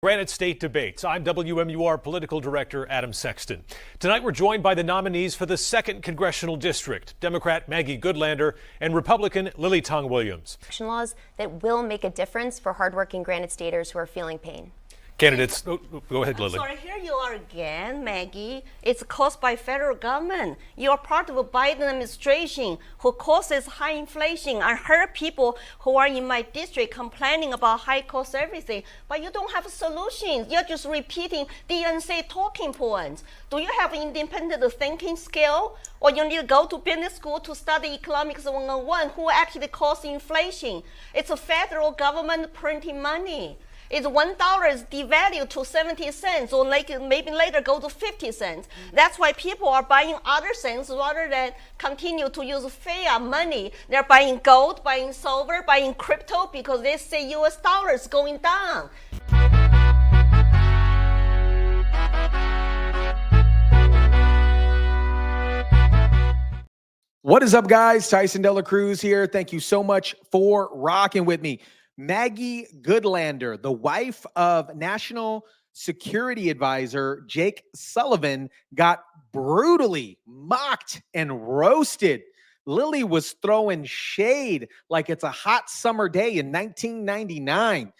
Granite State debates. I'm WMUR Political Director Adam Sexton. Tonight we're joined by the nominees for the 2nd Congressional District, Democrat Maggie Goodlander and Republican Lily Tong Williams. Laws that will make a difference for hardworking Granite Staters who are feeling pain. Candidates, go ahead, Lily. Sorry, here you are again, Maggie. It's caused by federal government. You're part of a Biden administration who causes high inflation. I heard people who are in my district complaining about high cost everything, but you don't have solutions. You're just repeating DNC talking points. Do you have independent thinking skill? Or you need to go to business school to study economics 101, who actually caused inflation? It's a federal government printing money. It's $1 is devalued to 70 cents, or maybe later go to 50 cents. That's why people are buying other things rather than continue to use fiat money. They're buying gold, buying silver, buying crypto because they say US dollar is going down. What is up, guys? Tyson Dela Cruz here. Thank you so much for rocking with me. Maggie Goodlander, the wife of National Security Advisor Jake Sullivan, got brutally mocked and roasted. Lily was throwing shade like it's a hot summer day in 1999.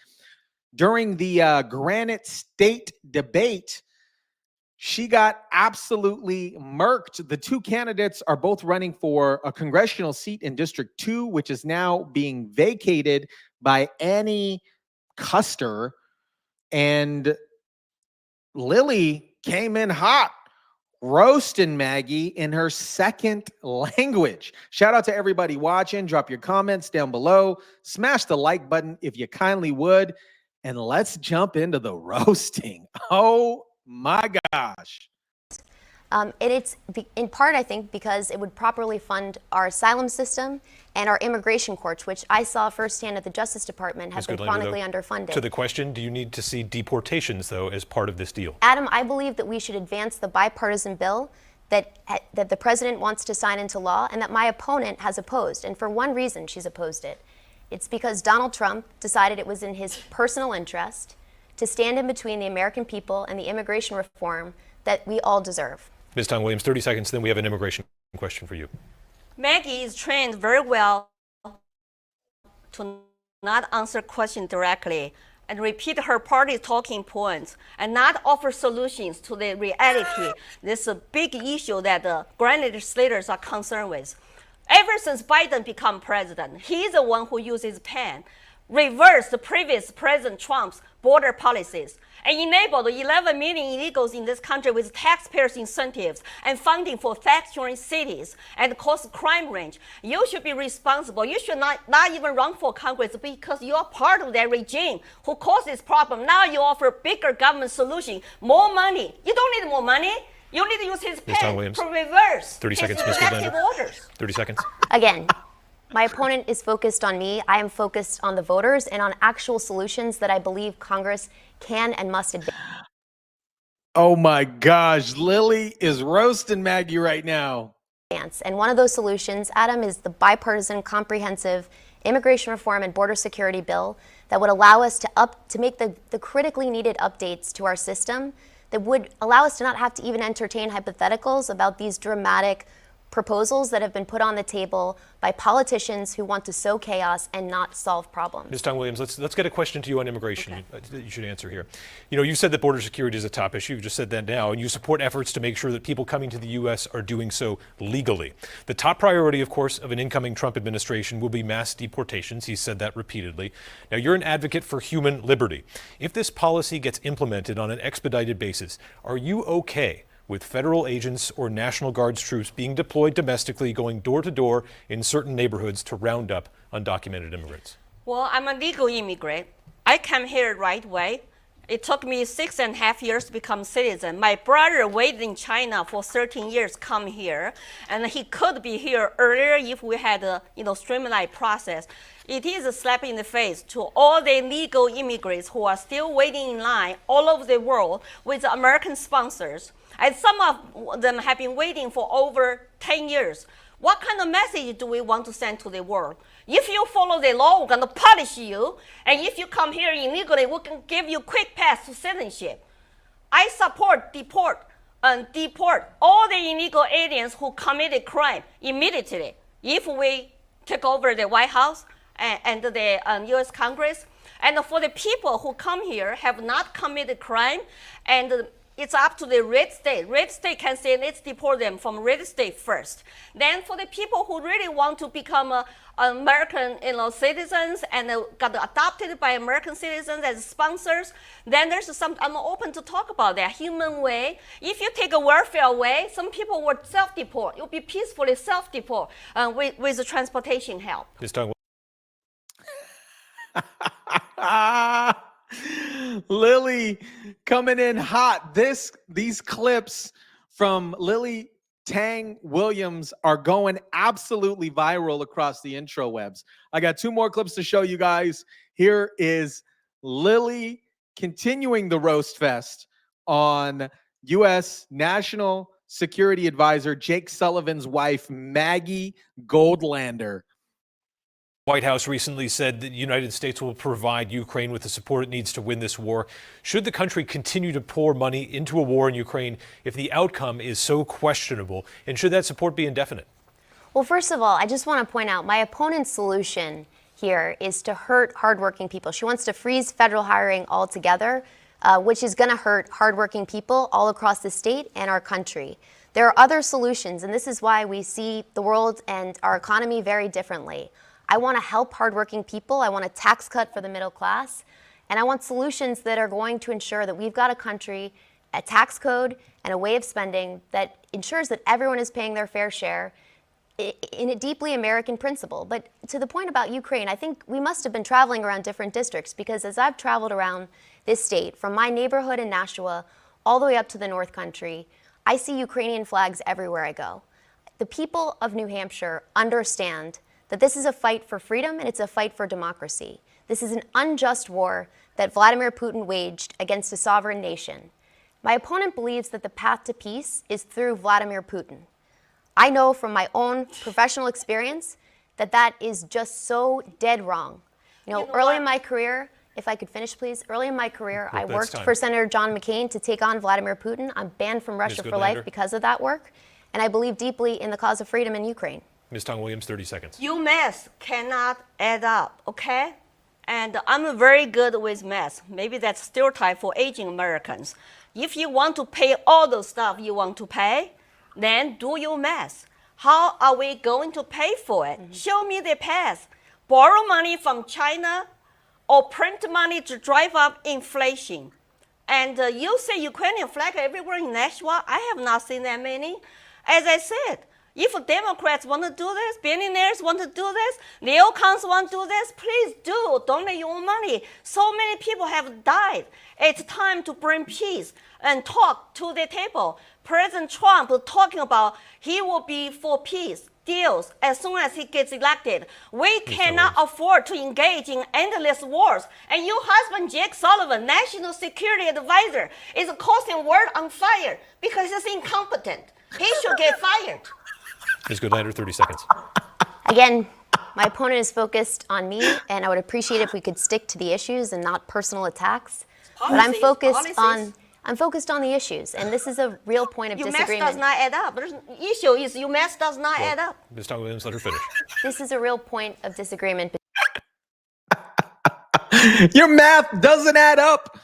During the Granite State debate, she got absolutely murked. The two candidates are both running for a congressional seat in District 2, which is now being vacated by Annie Custer. And Lily came in hot, roasting Maggie in her second language. Shout out to everybody watching. Drop your comments down below. Smash the like button if you kindly would. And let's jump into the roasting. Oh my gosh. And it's in part, I think, because it would properly fund our asylum system and our immigration courts, which I saw firsthand at the Justice Department have been chronically underfunded. To the question, do you need to see deportations, though, as part of this deal? Adam, I believe that we should advance the bipartisan bill that the president wants to sign into law and that my opponent has opposed. And for one reason she's opposed it. It's because Donald Trump decided it was in his personal interest to stand in between the American people and the immigration reform that we all deserve. Ms. Tong Williams, 30 seconds, then we have an immigration question for you. Maggie is trained very well to not answer questions directly and repeat her party talking points and not offer solutions to the reality. This is a big issue that the Granite Staters are concerned with. Ever since Biden became president, he's the one who uses pen, reversed the previous President Trump's border policies, and enabled 11 million illegals in this country with taxpayers' incentives and funding for factoring cities and cost crime range. You should be responsible. You should not even run for Congress because you are part of that regime who caused this problem. Now you offer bigger government solution, more money. You don't need more money. You need to use his pen to reverse 30 seconds, his executive orders. 30 seconds. Again, my opponent is focused on me. I am focused on the voters and on actual solutions that I believe Congress can and must advance. Oh my gosh, Lily is roasting Maggie right now. And one of those solutions, Adam, is the bipartisan comprehensive immigration reform and border security bill that would allow us to make the critically needed updates to our system that would allow us to not have to even entertain hypotheticals about these dramatic proposals that have been put on the table by politicians who want to sow chaos and not solve problems. Ms. Tong Williams, let's get a question to you on immigration that you should answer here. You know, you said that border security is a top issue. You just said that now, and you support efforts to make sure that people coming to the U.S. are doing so legally. The top priority, of course, of an incoming Trump administration will be mass deportations. He said that repeatedly. Now, you're an advocate for human liberty. If this policy gets implemented on an expedited basis, are you okay with federal agents or National Guards troops being deployed domestically, going door to door in certain neighborhoods to round up undocumented immigrants? Well, I'm a legal immigrant. I came here right away. It took me 6.5 years to become citizen. My brother waited in China for 13 years, come here, and he could be here earlier if we had a streamlined process. It is a slap in the face to all the legal immigrants who are still waiting in line all over the world with American sponsors. And some of them have been waiting for over 10 years. What kind of message do we want to send to the world? If you follow the law, we're going to punish you. And if you come here illegally, we can give you quick pass to citizenship. I support deport all the illegal aliens who committed crime immediately. If we take over the White House and the U.S. Congress, and for the people who come here have not committed crime, and it's up to the red state. Red state can say, let's deport them from red state first. Then for the people who really want to become American citizens and got adopted by American citizens as sponsors, then there's some, I'm open to talk about that human way. If you take a welfare away, some people would self-deport. You'll be peacefully self-deport with the transportation help. Ms. Tong, Lily coming in hot. These clips from Lily Tang Williams are going absolutely viral across the intrawebs. I got 2 more clips to show you guys. Here is Lily continuing the roast fest on U.S. National Security Advisor Jake Sullivan's wife, Maggie Goldlander. White House recently said that the United States will provide Ukraine with the support it needs to win this war. Should the country continue to pour money into a war in Ukraine if the outcome is so questionable? And should that support be indefinite? Well, first of all, I just want to point out my opponent's solution here is to hurt hardworking people. She wants to freeze federal hiring altogether, which is going to hurt hardworking people all across the state and our country. There are other solutions, and this is why we see the world and our economy very differently. I want to help hardworking people. I want a tax cut for the middle class. And I want solutions that are going to ensure that we've got a country, a tax code, and a way of spending that ensures that everyone is paying their fair share in a deeply American principle. But to the point about Ukraine, I think we must have been traveling around different districts, because as I've traveled around this state, from my neighborhood in Nashua all the way up to the North Country, I see Ukrainian flags everywhere I go. The people of New Hampshire understand that this is a fight for freedom and it's a fight for democracy. This is an unjust war that Vladimir Putin waged against a sovereign nation. My opponent believes that the path to peace is through Vladimir Putin. I know from my own professional experience that that is just so dead wrong. You know, early in my career, if I could finish, please. Early in my career, I worked for Senator John McCain to take on Vladimir Putin. I'm banned from Russia for life because of that work. And I believe deeply in the cause of freedom in Ukraine. Ms. Tong Williams, 30 seconds. You math cannot add up, okay? And I'm very good with math. Maybe that's stereotype for aging Americans. If you want to pay all the stuff you want to pay, then do your math. How are we going to pay for it? Show me the path. Borrow money from China or print money to drive up inflation. And you say Ukrainian flag everywhere in Nashua. I have not seen that many. As I said, if Democrats want to do this, billionaires want to do this, neocons want to do this, please do. Donate your own money. So many people have died. It's time to bring peace and talk to the table. President Trump is talking about he will be for peace deals as soon as he gets elected. We cannot afford to engage in endless wars. And your husband, Jake Sullivan, National Security Advisor, is causing world on fire because he's incompetent. He should get fired. Ms. Goodlander, 30 seconds. Again, my opponent is focused on me, and I would appreciate if we could stick to the issues and not personal attacks. But I'm focused on the issues, and this is a real point of disagreement. Your math does not add up. The issue is your math does not add up. Ms. Tong Williams, let her finish. This is a real point of disagreement. Your math doesn't add up.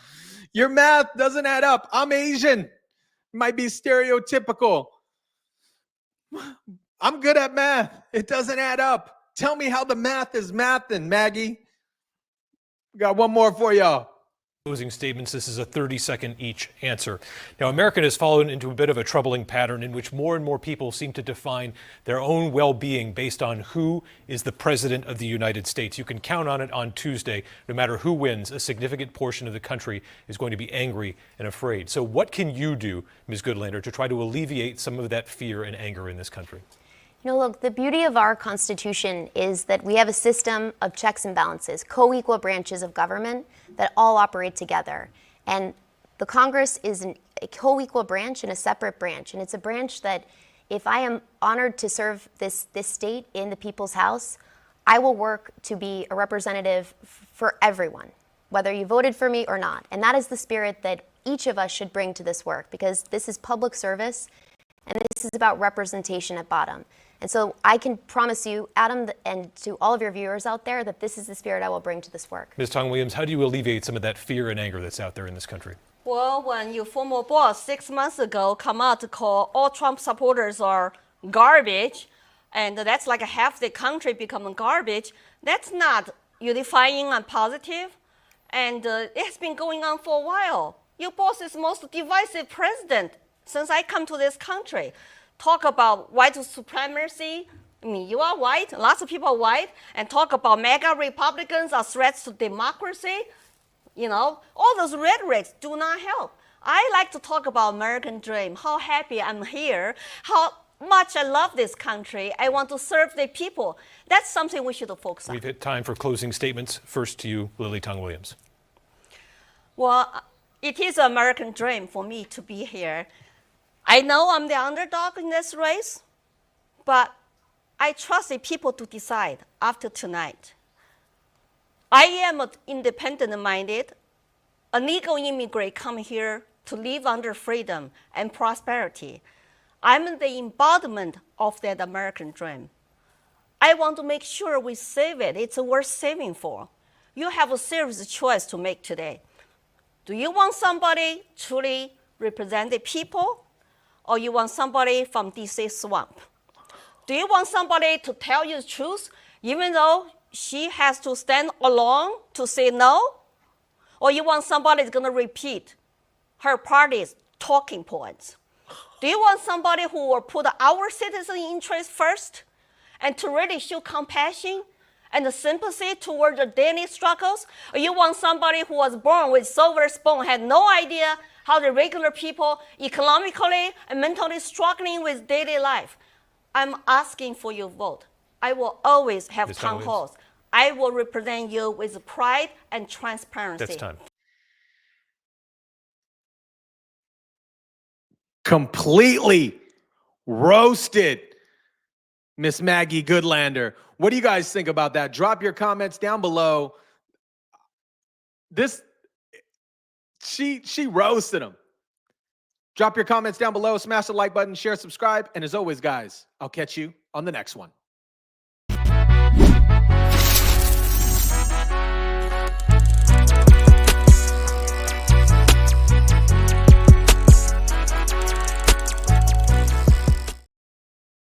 Your math doesn't add up. I'm Asian. Might be stereotypical. I'm good at math. It doesn't add up. Tell me how the math is mathing, Maggie. Got one more for y'all. Closing statements. This is a 30-second each answer. Now, America has fallen into a bit of a troubling pattern in which more and more people seem to define their own well-being based on who is the president of the United States. You can count on it on Tuesday. No matter who wins, a significant portion of the country is going to be angry and afraid. So what can you do, Ms. Goodlander, to try to alleviate some of that fear and anger in this country? You know, look, the beauty of our Constitution is that we have a system of checks and balances, co-equal branches of government that all operate together. And the Congress is a co-equal branch and a separate branch. And it's a branch that, if I am honored to serve this state in the People's House, I will work to be a representative for everyone, whether you voted for me or not. And that is the spirit that each of us should bring to this work, because this is public service and this is about representation at bottom. And so I can promise you, Adam, and to all of your viewers out there, that this is the spirit I will bring to this work. Ms. Tong-Williams, how do you alleviate some of that fear and anger that's out there in this country? Well, when your former boss 6 months ago come out to call all Trump supporters are garbage, and that's like half the country becoming garbage, that's not unifying and positive. And it has been going on for a while. Your boss is the most divisive president since I come to this country. Talk about white supremacy. I mean, you are white, lots of people are white, and talk about MAGA Republicans are threats to democracy. You know, all those rhetorics do not help. I like to talk about American dream, how happy I'm here, how much I love this country. I want to serve the people. That's something we should focus on. We've hit time for closing statements. First to you, Lily Tong-Williams. Well, it is an American dream for me to be here. I know I'm the underdog in this race, but I trust the people to decide after tonight. I am independent-minded, a legal immigrant come here to live under freedom and prosperity. I'm the embodiment of that American dream. I want to make sure we save it. It's worth saving for. You have a serious choice to make today. Do you want somebody truly represent the people, or you want somebody from DC swamp? Do you want somebody to tell you the truth, even though she has to stand alone to say no? Or you want somebody that's going to repeat her party's talking points? Do you want somebody who will put our citizen interest first and to really show compassion and sympathy toward the daily struggles? Or you want somebody who was born with silver spoon, had no idea how the regular people economically and mentally struggling with daily life? I'm asking for your vote. I will always have town halls. I will represent you with pride and transparency. That's time. Completely roasted Miss Maggie Goodlander. What do you guys think about that? Drop your comments down below. She roasted him. Drop your comments down below, smash the like button, share, subscribe, and as always, guys, I'll catch you on the next one.